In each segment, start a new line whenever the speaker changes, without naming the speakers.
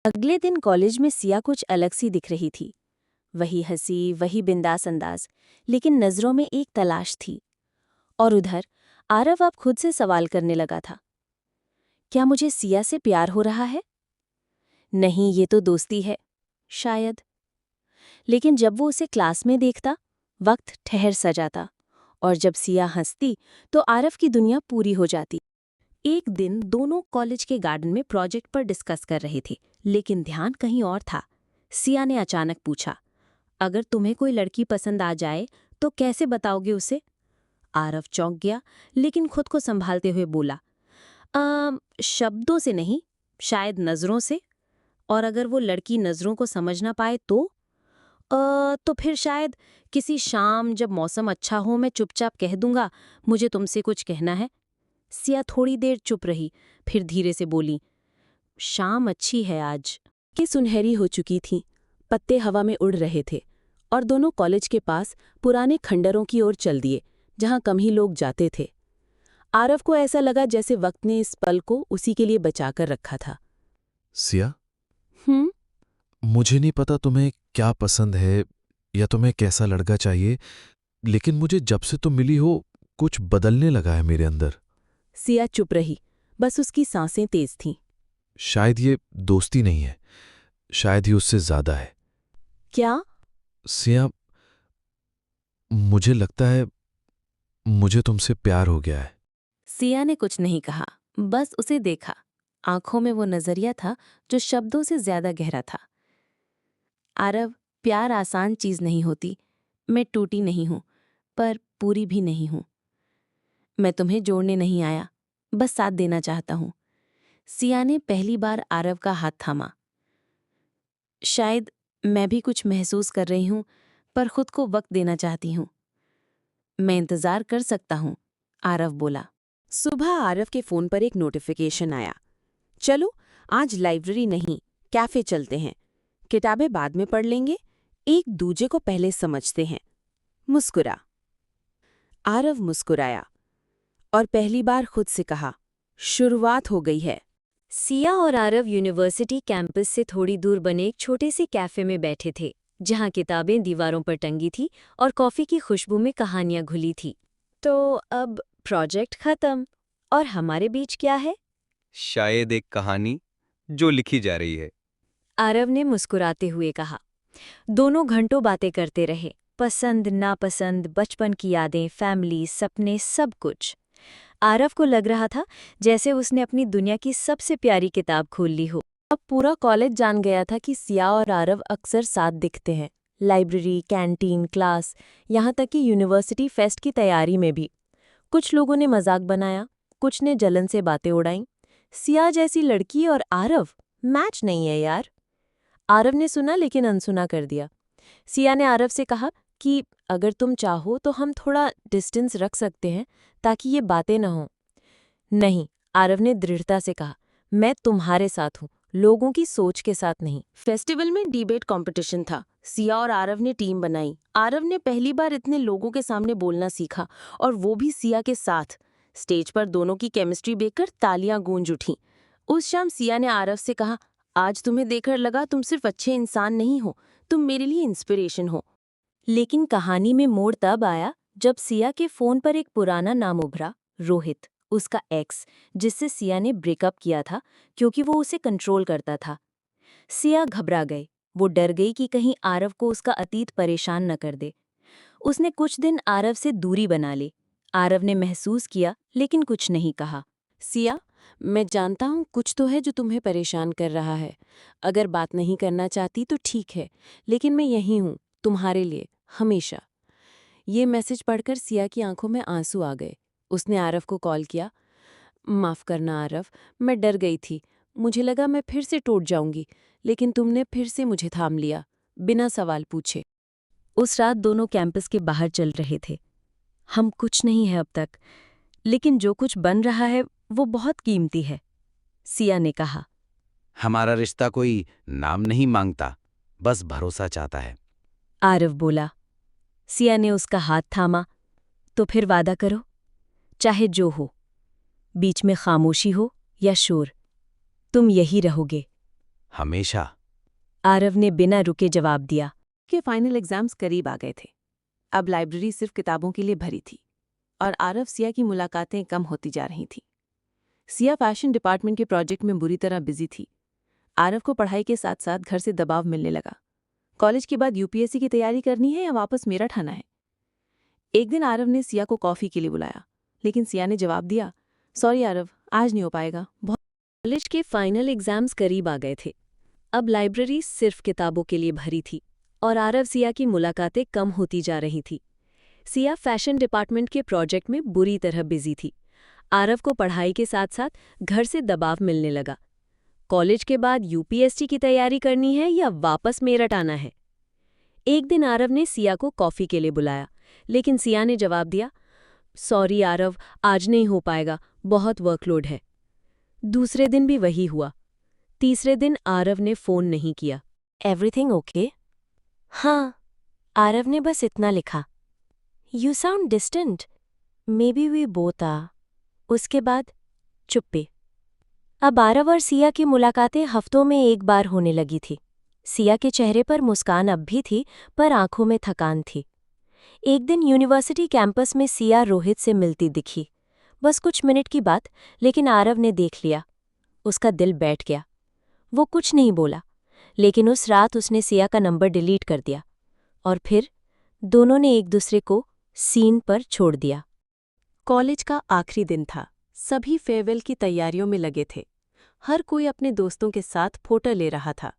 अगले दिन कॉलेज में सिया कुछ अलग सी दिख रही थी। वही हंसी, वही बिंदास अंदाज, लेकिन नजरों में एक तलाश थी। और उधर आरव अब खुद से सवाल करने लगा था, क्या मुझे सिया से प्यार हो रहा है? नहीं, ये तो दोस्ती है शायद। लेकिन जब वो उसे क्लास में देखता, वक्त ठहर सा जाता, और जब सिया हंसती तो आरव की दुनिया पूरी हो जाती। एक दिन दोनों कॉलेज के गार्डन में प्रोजेक्ट पर डिस्कस कर रहे थे, लेकिन ध्यान कहीं और था। सिया ने अचानक पूछा, अगर तुम्हें कोई लड़की पसंद आ जाए तो कैसे बताओगे उसे? आरव चौंक गया, लेकिन खुद को संभालते हुए बोला, शब्दों से नहीं, शायद नजरों से। और अगर वो लड़की नजरों को समझ ना पाए तो फिर शायद किसी शाम जब मौसम अच्छा हो मैं चुपचाप कह दूंगा, मुझे तुमसे कुछ कहना है। सिया थोड़ी देर चुप रही, फिर धीरे से बोली, शाम अच्छी है आज। कि सुनहरी हो चुकी थी, पत्ते हवा में उड़ रहे थे, और दोनों कॉलेज के पास पुराने खंडरों की ओर चल दिए, जहां कम ही लोग जाते थे। आरव को ऐसा लगा जैसे वक्त ने इस पल को उसी के लिए बचाकर रखा था।
सिया,
हम्म।
मुझे नहीं पता तुम्हें क्या पसंद है या तुम्हें कैसा लड़का चाहिए, लेकिन मुझे जब से तुम मिली हो कुछ बदलने लगा है मेरे अंदर।
सिया चुप रही, बस उसकी सांसें तेज थीं।
शायद ये दोस्ती नहीं है, शायद ही उससे ज्यादा है।
क्या?
सिया, मुझे लगता है मुझे तुमसे प्यार हो गया है।
सिया ने कुछ नहीं कहा, बस उसे देखा। आंखों में वो नजरिया था जो शब्दों से ज्यादा गहरा था। आरव, प्यार आसान चीज नहीं होती। मैं टूटी नहीं हूं, पर पूरी भी नहीं हूं। मैं तुम्हें जोड़ने नहीं आया, बस साथ देना चाहता हूं। सिया ने पहली बार आरव का हाथ थामा। शायद मैं भी कुछ महसूस कर रही हूं, पर खुद को वक्त देना चाहती हूं। मैं इंतजार कर सकता हूं, आरव बोला। सुबह आरव के फोन पर एक नोटिफिकेशन आया, चलो आज लाइब्रेरी नहीं, कैफे चलते हैं। किताबें बाद में पढ़ लेंगे, एक दूजे को पहले समझते हैं। मुस्कुरा। आरव मुस्कुराया और पहली बार खुद से कहा, शुरुआत हो गई है। सिया और आरव यूनिवर्सिटी कैंपस से थोड़ी दूर बने एक छोटे से कैफे में बैठे थे, जहां किताबें दीवारों पर टंगी थी और कॉफी की खुशबू में कहानियां घुली थी। तो अब प्रोजेक्ट खत्म, और हमारे बीच क्या है?
शायद एक कहानी जो लिखी जा रही है।
आरव ने मुस्कुराते हुए कहा। दोनों घंटों बातें करते रहे, पसंद नापसंद, बचपन की यादें, फैमिली, सपने, सब कुछ। आरव को लग रहा था जैसे उसने अपनी दुनिया की सबसे प्यारी किताब खोल ली हो। अब पूरा कॉलेज जान गया था कि सिया और आरव अक्सर साथ दिखते हैं, लाइब्रेरी, कैंटीन, क्लास, यहाँ तक कि यूनिवर्सिटी फेस्ट की तैयारी में भी। कुछ लोगों ने मजाक बनाया, कुछ ने जलन से बातें उड़ाईं। सिया जैसी लड़की और आरव, मैच नहीं है यार। आरव ने सुना लेकिन अनसुना कर दिया। सिया ने आरव से कहा कि अगर तुम चाहो तो हम थोड़ा डिस्टेंस रख सकते हैं, ताकि ये बातें न हों। नहीं, आरव ने दृढ़ता से कहा, मैं तुम्हारे साथ हूँ, लोगों की सोच के साथ नहीं। फेस्टिवल में डिबेट कंपटीशन था। सिया और आरव ने टीम बनाई। आरव ने पहली बार इतने लोगों के सामने बोलना सीखा, और वो भी सिया के साथ। स्टेज पर दोनों की केमिस्ट्री देखकर तालियां गूंज उठीं। उस शाम सिया ने आरव से कहा, आज तुम्हें देखकर लगा तुम सिर्फ अच्छे इंसान नहीं हो, तुम मेरे लिए इंस्पिरेशन हो। लेकिन कहानी में मोड़ तब आया जब सिया के फोन पर एक पुराना नाम उभरा, रोहित, उसका एक्स, जिससे सिया ने ब्रेकअप किया था क्योंकि वो उसे कंट्रोल करता था। सिया घबरा गई, वो डर गई कि कहीं आरव को उसका अतीत परेशान न कर दे। उसने कुछ दिन आरव से दूरी बना ली। आरव ने महसूस किया लेकिन कुछ नहीं कहा। सिया, मैं जानता हूँ कुछ तो है जो तुम्हें परेशान कर रहा है। अगर बात नहीं करना चाहती तो ठीक है, लेकिन मैं यहीं हूँ, तुम्हारे लिए, हमेशा। ये मैसेज पढ़कर सिया की आंखों में आंसू आ गए। उसने आरव को कॉल किया। माफ करना आरव, मैं डर गई थी। मुझे लगा मैं फिर से टूट जाऊंगी, लेकिन तुमने फिर से मुझे थाम लिया, बिना सवाल पूछे। उस रात दोनों कैंपस के बाहर चल रहे थे। हम कुछ नहीं है अब तक, लेकिन जो कुछ बन रहा है वो बहुत कीमती है, सिया ने कहा।
हमारा रिश्ता कोई नाम नहीं मांगता, बस भरोसा चाहता है।
आरव बोला। सिया ने उसका हाथ थामा। तो फिर वादा करो, चाहे जो हो, बीच में खामोशी हो या शोर, तुम यही रहोगे।
हमेशा।
आरव ने बिना रुके जवाब दिया।
के फाइनल एग्जाम्स करीब आ गए थे। अब लाइब्रेरी सिर्फ किताबों के लिए भरी थी और आरव सिया की मुलाकातें कम होती जा रही थीं। सिया फैशन डिपार्टमेंट के प्रोजेक्ट में बुरी तरह बिजी थी। आरव को पढ़ाई के साथ साथ घर से दबाव मिलने लगा। कॉलेज के बाद यूपीएससी की तैयारी करनी है या वापस मेरठ आना है। एक दिन आरव ने सिया को कॉफ़ी के लिए बुलाया, लेकिन सिया ने जवाब दिया, सॉरी आरव, आज नहीं हो पाएगा।
कॉलेज के फाइनल एग्जाम्स करीब आ गए थे। अब लाइब्रेरी सिर्फ किताबों के लिए भरी थी और आरव सिया की मुलाकातें कम होती जा रही थी। सिया फैशन डिपार्टमेंट के प्रोजेक्ट में बुरी तरह बिजी थी। आरव को पढ़ाई के साथ साथ घर से दबाव मिलने लगा। कॉलेज के बाद यूपीएससी की तैयारी करनी है या वापस मेरठ आना है। एक दिन आरव ने सिया को कॉफ़ी के लिए बुलाया, लेकिन सिया ने जवाब दिया, सॉरी आरव, आज नहीं हो पाएगा, बहुत वर्कलोड है। दूसरे दिन भी वही हुआ। तीसरे दिन आरव ने फ़ोन नहीं किया। Everything okay? हाँ, आरव ने बस इतना लिखा। You sound distant, maybe we both are. उसके बाद चुप्पी। अब आरव और सिया की मुलाकातें हफ्तों में एक बार होने लगी थी। सिया के चेहरे पर मुस्कान अब भी थी, पर आंखों में थकान थी। एक दिन यूनिवर्सिटी कैंपस में सिया रोहित से मिलती दिखी। बस कुछ मिनट की बात, लेकिन आरव ने देख लिया। उसका दिल बैठ गया। वो कुछ नहीं बोला, लेकिन उस रात उसने सिया का नंबर डिलीट कर दिया और फिर दोनों ने एक दूसरे को सीन पर छोड़ दिया।
कॉलेज का आखिरी दिन था। सभी फेयरवेल की तैयारियों में लगे थे। हर कोई अपने दोस्तों के साथ फोटो ले रहा था।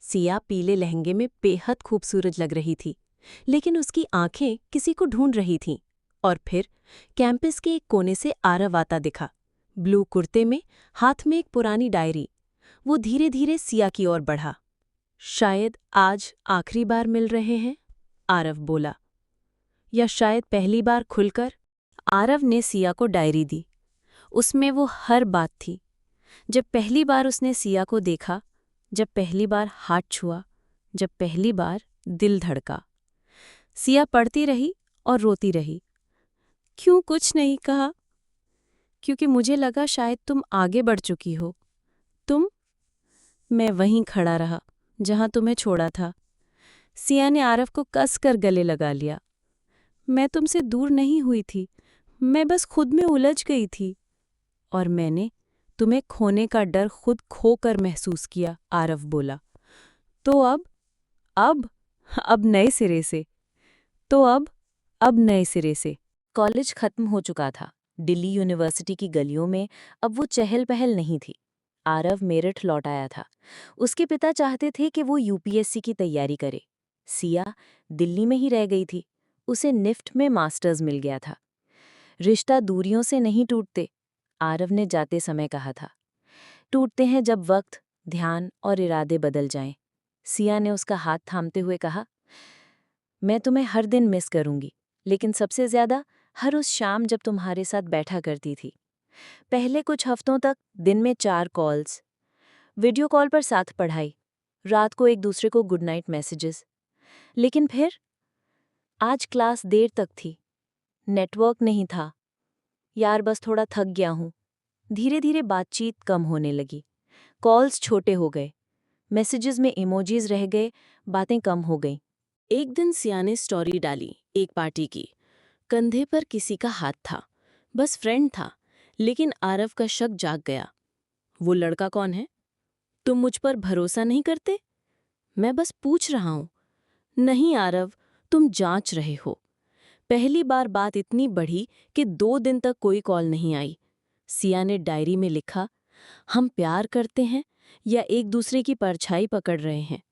सिया पीले लहंगे में बेहद खूबसूरत लग रही थी, लेकिन उसकी आंखें किसी को ढूंढ रही थीं। और फिर कैंपस के एक कोने से आरव आता दिखा, ब्लू कुर्ते में, हाथ में एक पुरानी डायरी। वो धीरे धीरे सिया की ओर बढ़ा। शायद आज आखिरी बार मिल रहे हैं, आरव बोला, या शायद पहली बार खुलकर। आरव ने सिया को डायरी दी। उसमें वो हर बात थी। जब पहली बार उसने सिया को देखा, जब पहली बार हाथ छुआ, जब पहली बार दिल धड़का। सिया पढ़ती रही और रोती रही। क्यों कुछ नहीं कहा? क्योंकि मुझे लगा शायद तुम आगे बढ़ चुकी हो। तुम? मैं वहीं खड़ा रहा जहां तुम्हें छोड़ा था। सिया ने आरव को कसकर गले लगा लिया। मैं तुमसे दूर नहीं हुई थी, मैं बस खुद में उलझ गई थी। और मैंने तुम्हें खोने का डर खुद खोकर महसूस किया, आरव बोला। तो अब नए सिरे से। अब नए सिरे से।
कॉलेज खत्म हो चुका था। दिल्ली यूनिवर्सिटी की गलियों में अब वो चहल पहल नहीं थी। आरव मेरठ लौट आया था। उसके पिता चाहते थे कि वो यूपीएससी की तैयारी करे। सिया दिल्ली में ही रह गई थी। उसे निफ्ट में मास्टर्स मिल गया था। रिश्ता दूरियों से नहीं टूटते, आरव ने जाते समय कहा था। टूटते हैं जब वक्त, ध्यान और इरादे बदल जाएं। सिया ने उसका हाथ थामते हुए कहा, मैं तुम्हें हर दिन मिस करूंगी, लेकिन सबसे ज्यादा हर उस शाम जब तुम्हारे साथ बैठा करती थी। पहले कुछ हफ्तों तक दिन में 4 कॉल्स, वीडियो कॉल पर साथ पढ़ाई, रात को एक दूसरे को गुड नाइट मैसेजेस। लेकिन फिर आज क्लास देर तक थी, नेटवर्क नहीं था। यार बस थोड़ा थक गया हूं। धीरे धीरे बातचीत कम होने लगी। कॉल्स छोटे हो गए, मैसेजेस में इमोजीज रह गए, बातें कम हो गईं।
एक दिन सिया ने स्टोरी डाली, एक पार्टी की। कंधे पर किसी का हाथ था, बस फ्रेंड था, लेकिन आरव का शक जाग गया। वो लड़का कौन है? तुम मुझ पर भरोसा नहीं करते? मैं बस पूछ रहा हूं। नहीं आरव, तुम जांच रहे हो। पहली बार बात इतनी बढ़ी कि 2 दिन तक कोई कॉल नहीं आई। सिया ने डायरी में लिखा, हम प्यार करते हैं या एक दूसरे की परछाई पकड़ रहे हैं।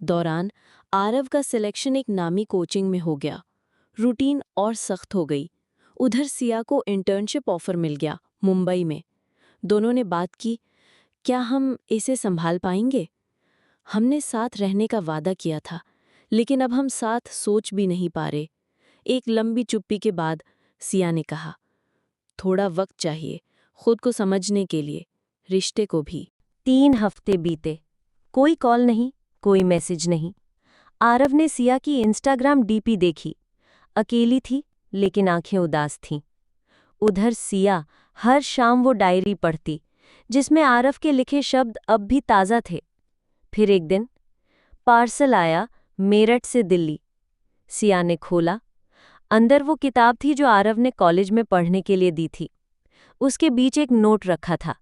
दौरान आरव का सिलेक्शन एक नामी कोचिंग में हो गया। रूटीन और सख्त हो गई। उधर सिया को इंटर्नशिप ऑफर मिल गया मुंबई में। दोनों ने बात की, क्या हम इसे संभाल पाएंगे? हमने साथ रहने का वादा किया था, लेकिन अब हम साथ सोच भी नहीं पा रहे। एक लंबी चुप्पी के बाद सिया ने कहा, थोड़ा वक्त चाहिए खुद को समझने के लिए, रिश्ते को भी।
3 हफ्ते बीते, कोई कॉल नहीं, कोई मैसेज नहीं। आरव ने सिया की इंस्टाग्राम डीपी देखी। अकेली थी, लेकिन आंखें उदास थीं। उधर सिया हर शाम वो डायरी पढ़ती, जिसमें आरव के लिखे शब्द अब भी ताज़ा थे। फिर एक दिन पार्सल आया मेरठ से दिल्ली। सिया ने खोला। अंदर वो किताब थी जो आरव ने कॉलेज में पढ़ने के लिए दी थी। उसके बीच एक नोट रखा था,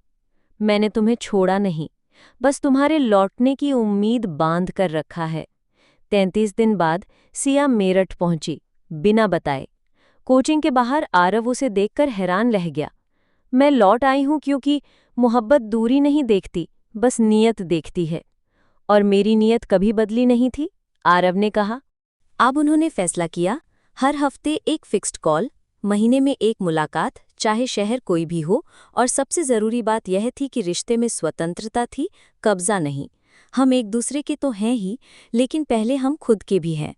मैंने तुम्हें छोड़ा नहीं, बस तुम्हारे लौटने की उम्मीद बांध कर रखा है। 33 दिन बाद सिया मेरठ पहुंची, बिना बताए। कोचिंग के बाहर आरव उसे देखकर हैरान रह गया। मैं लौट आई हूं क्योंकि मोहब्बत दूरी नहीं देखती, बस नीयत देखती है। और मेरी नीयत कभी बदली नहीं थी, आरव ने कहा। अब उन्होंने फैसला किया, हर हफ्ते एक फिक्स्ड कॉल, महीने में एक मुलाकात, चाहे शहर कोई भी हो। और सबसे ज़रूरी बात यह थी कि रिश्ते में स्वतंत्रता थी, कब्जा नहीं। हम एक दूसरे के तो हैं ही, लेकिन पहले हम खुद के भी हैं।